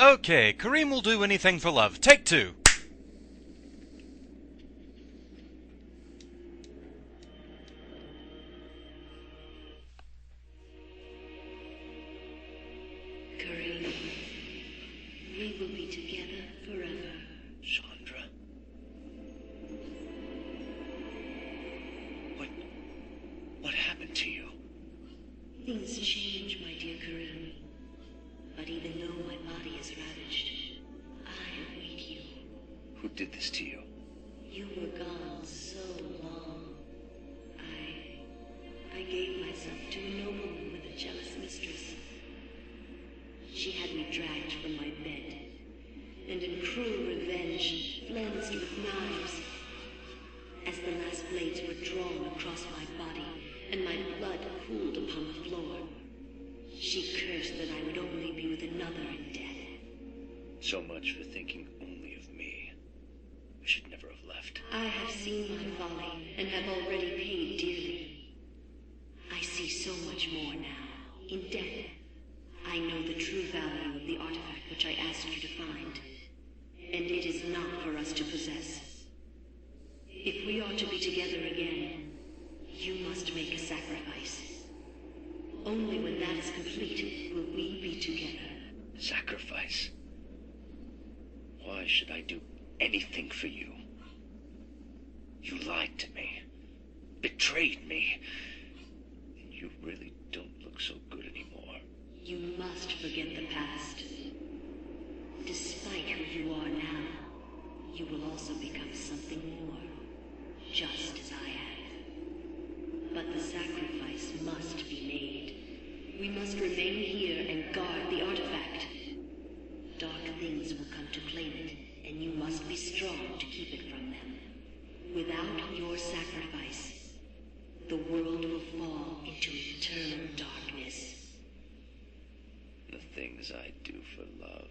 Okay, Karim will do anything for love. Take two. Karim, we will be together forever. Chandra? What happened to you? Things change, my dear Karim. But even though my body is ravaged, I await you. Who did this to you? You were gone so long. I gave myself to a nobleman with a jealous mistress. She had me dragged from my bed, and in cruel revenge, flensed with knives. As the last blades were drawn across my body, and my blood pooled upon the floor, she cursed that I would only be with another in death. So much for thinking only of me. I should never have left. I have seen my folly, and have already paid dearly. I see so much more now. In death, I know the true value of the artifact which I asked you to find. And it is not for us to possess. If we are to be together again, you must make a sacrifice. Only when that is complete will we be together. Sacrifice? Why should I do anything for you? You lied to me. Betrayed me. And you really don't look so good anymore. You must forget the past. Despite who you are now, you will also become something more, just as I have. But the sacrifice must be made. We must remain here and guard the artifact. Dark things will come to claim it, and you must be strong to keep it from them. Without your sacrifice, the world will fall into eternal darkness. The things I do for love.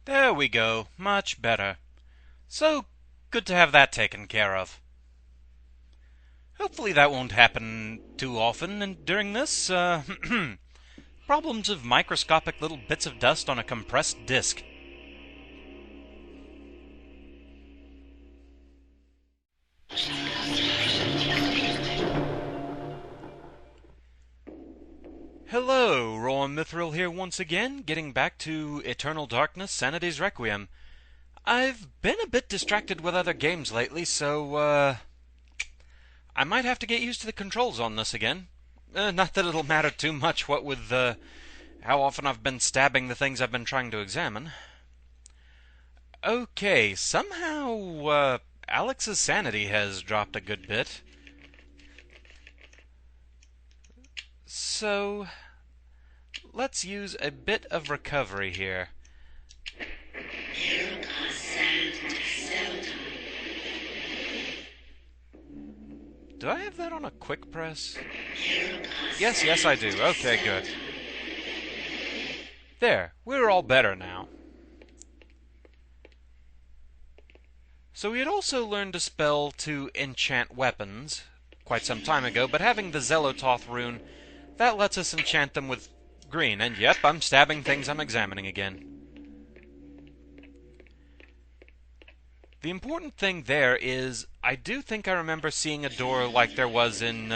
There we go. Much better. So, good to have that taken care of. Hopefully that won't happen too often and during this. Problems of microscopic little bits of dust on a compressed disk. Hello, Rowan Mithril here once again, getting back to Eternal Darkness, Sanity's Requiem. I've been a bit distracted with other games lately, so, I might have to get used to the controls on this again. Not that it'll matter too much what with, how often I've been stabbing the things I've been trying to examine. Okay, somehow, Alex's sanity has dropped a good bit. So, let's use a bit of recovery here. Do I have that on a quick press? Yes, I do. Okay, good. There, we're all better now. So we had also learned a spell to enchant weapons quite some time ago, but having the Zelototh rune, that lets us enchant them with green. And yep, I'm stabbing things I'm examining again. The important thing there is, I do think I remember seeing a door like there was in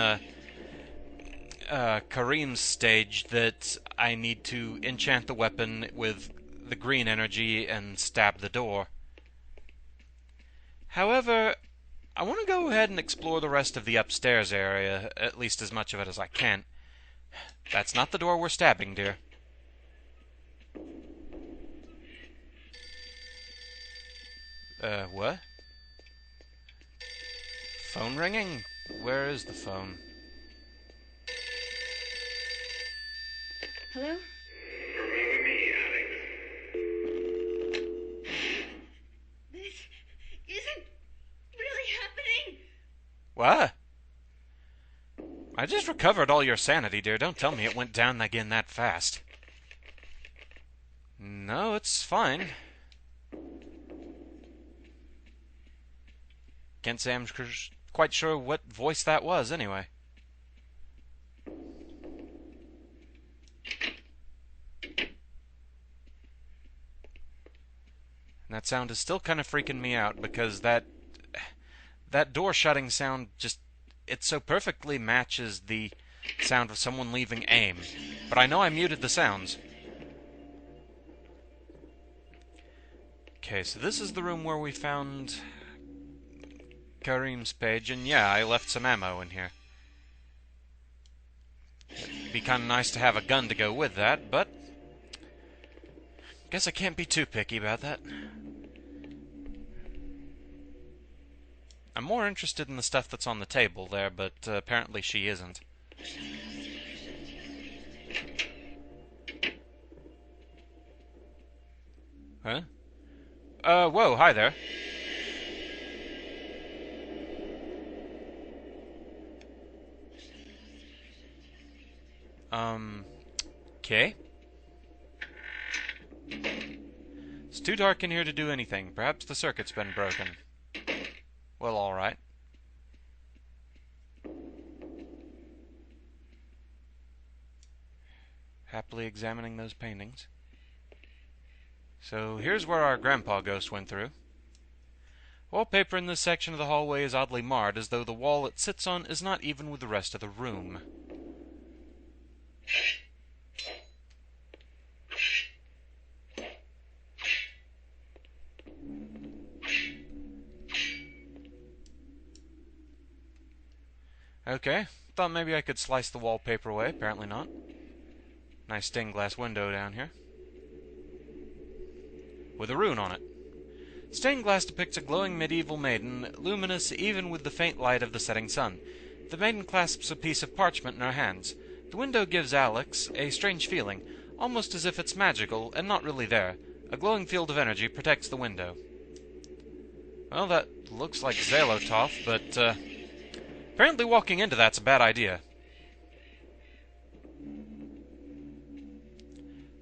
Karim's stage that I need to enchant the weapon with the green energy and stab the door. However, I want to go ahead and explore the rest of the upstairs area, at least as much of it as I can. That's not the door we're stabbing, dear. What? Phone ringing? Where is the phone? Hello? Remember me, Alex. This isn't really happening. What? I just recovered all your sanity, dear. Don't tell me it went down again that fast. No, it's fine. Can't say I'm quite sure what voice that was, anyway. And that sound is still kind of freaking me out, because that door shutting sound just, it so perfectly matches the sound of someone leaving AIM. But I know I muted the sounds. Okay, so this is the room where we found Karim's page, and yeah, I left some ammo in here. It'd be kind of nice to have a gun to go with that, but guess I can't be too picky about that. I'm more interested in the stuff that's on the table there, but apparently she isn't. Huh? Whoa, hi there. Okay. It's too dark in here to do anything. Perhaps the circuit's been broken. Well, alright. Happily examining those paintings. So here's where our grandpa ghost went through. Wallpaper in this section of the hallway is oddly marred, as though the wall it sits on is not even with the rest of the room. Okay, thought maybe I could slice the wallpaper away, apparently not. Nice stained glass window down here, with a rune on it. Stained glass depicts a glowing medieval maiden, luminous even with the faint light of the setting sun. The maiden clasps a piece of parchment in her hands. The window gives Alex a strange feeling, almost as if it's magical and not really there. A glowing field of energy protects the window. Well, that looks like Zalotov, but apparently walking into that's a bad idea.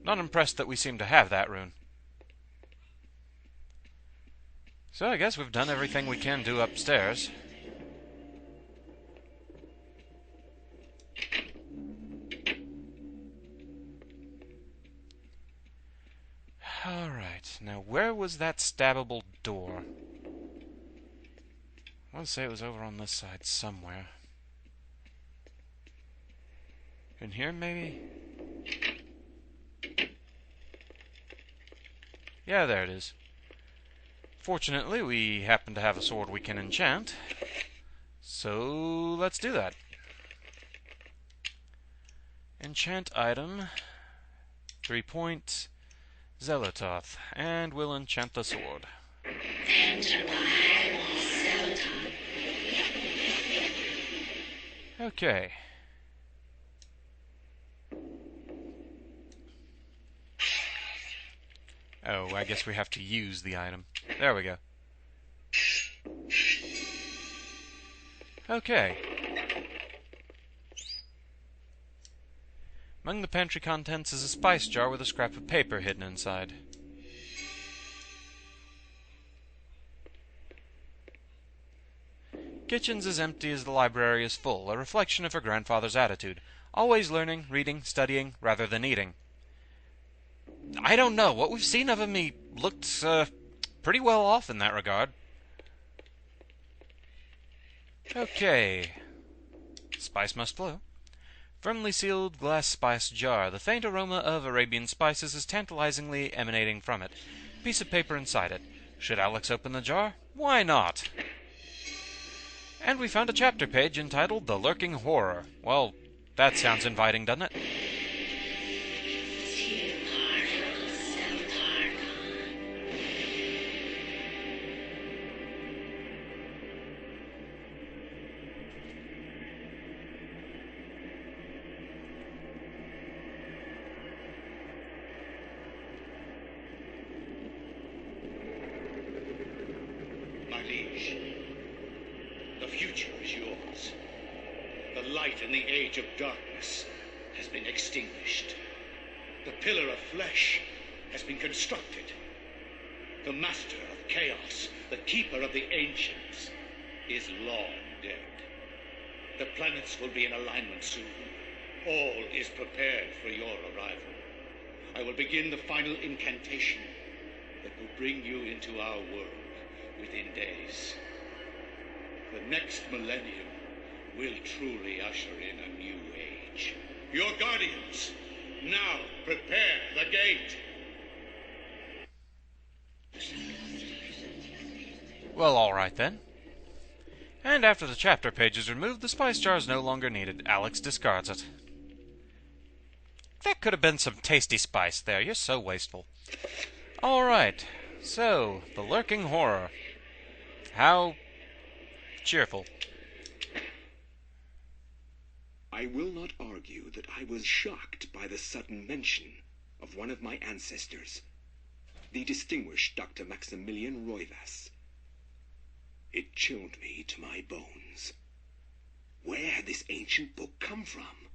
Not impressed that we seem to have that rune. So I guess we've done everything we can do upstairs. Alright, now where was that stabbable door? I want to say it was over on this side somewhere. In here, maybe? Yeah, there it is. Fortunately, we happen to have a sword we can enchant, so let's do that. Enchant item, 3-point Zelototh, and we'll enchant the sword. Okay. Oh, I guess we have to use the item. There we go. Okay. Among the pantry contents is a spice jar with a scrap of paper hidden inside. Kitchen's as empty as the library is full, a reflection of her grandfather's attitude. Always learning, reading, studying, rather than eating. I don't know. What we've seen of him, he looked pretty well off in that regard. Okay. Spice must flow. Firmly sealed glass spice jar. The faint aroma of Arabian spices is tantalizingly emanating from it. Piece of paper inside it. Should Alex open the jar? Why not? And we found a chapter page entitled The Lurking Horror. Well, that sounds inviting, doesn't it? My liege, the future is yours. The light in the age of darkness has been extinguished. The pillar of flesh has been constructed. The master of chaos, the keeper of the ancients, is long dead. The planets will be in alignment soon. All is prepared for your arrival. I will begin the final incantation that will bring you into our world within days. The next millennium will truly usher in a new age. Your guardians, now prepare the gate! Well, alright then. And after the chapter page is removed, the spice jar is no longer needed. Alex discards it. That could have been some tasty spice there. You're so wasteful. Alright, so, the lurking horror. How cheerful. I will not argue that I was shocked by the sudden mention of one of my ancestors, the distinguished Dr. Maximilian Roivas. It chilled me to my bones. Where had this ancient book come from?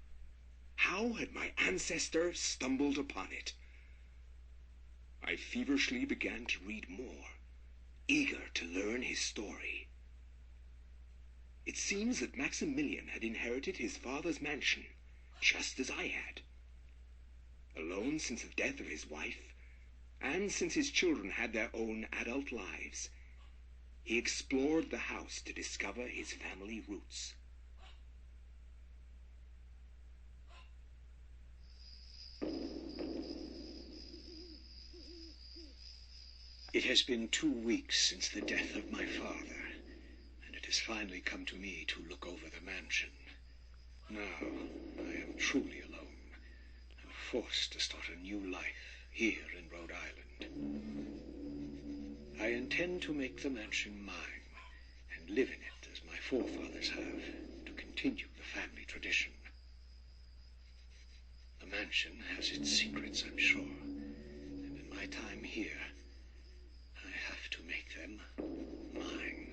How had my ancestor stumbled upon it? I feverishly began to read more, eager to learn his story. It seems that Maximilian had inherited his father's mansion, just as I had. Alone since the death of his wife, and since his children had their own adult lives, he explored the house to discover his family roots. It has been 2 weeks since the death of my father, and it has finally come to me to look over the mansion. Now, I am truly alone, and forced to start a new life here in Rhode Island. I intend to make the mansion mine, and live in it as my forefathers have, to continue the family tradition. The mansion has its secrets, I'm sure, and in my time here, I have to make them mine.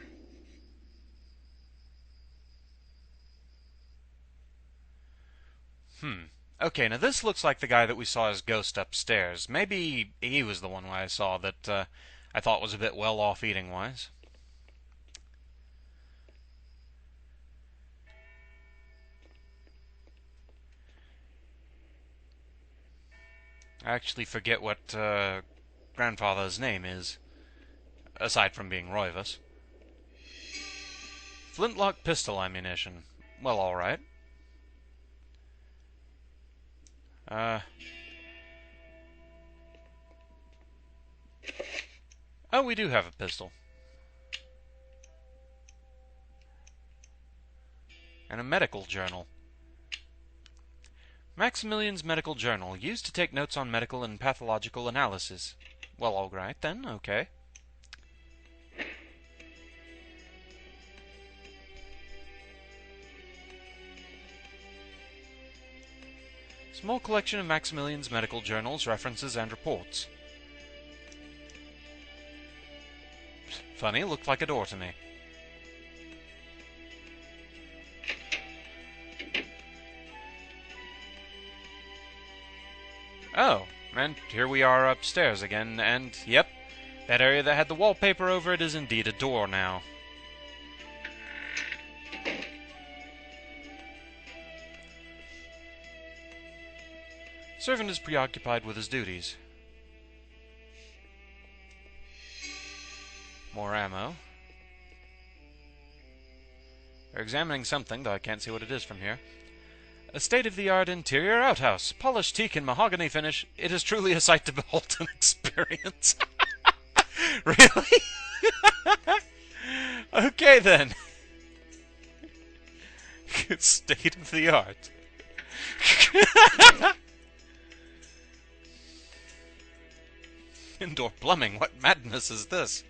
Okay, now this looks like the guy that we saw as Ghost upstairs. Maybe he was the one I saw that I thought was a bit well off eating-wise. I actually forget what grandfather's name is, aside from being Roivas. Flintlock pistol ammunition. Well, alright. Oh, we do have a pistol. And a medical journal. Maximilian's medical journal, used to take notes on medical and pathological analysis. Well, alright then, okay. Small collection of Maximilian's medical journals, references, and reports. Funny, looked like a door to me. Oh, and here we are upstairs again, and yep, that area that had the wallpaper over it is indeed a door now. Servant is preoccupied with his duties. More ammo. They're examining something, though I can't see what it is from here. A state-of-the-art interior outhouse. Polished teak and mahogany finish. It is truly a sight to behold and experience. Really? Okay, then. State-of-the-art. Indoor plumbing. What madness is this?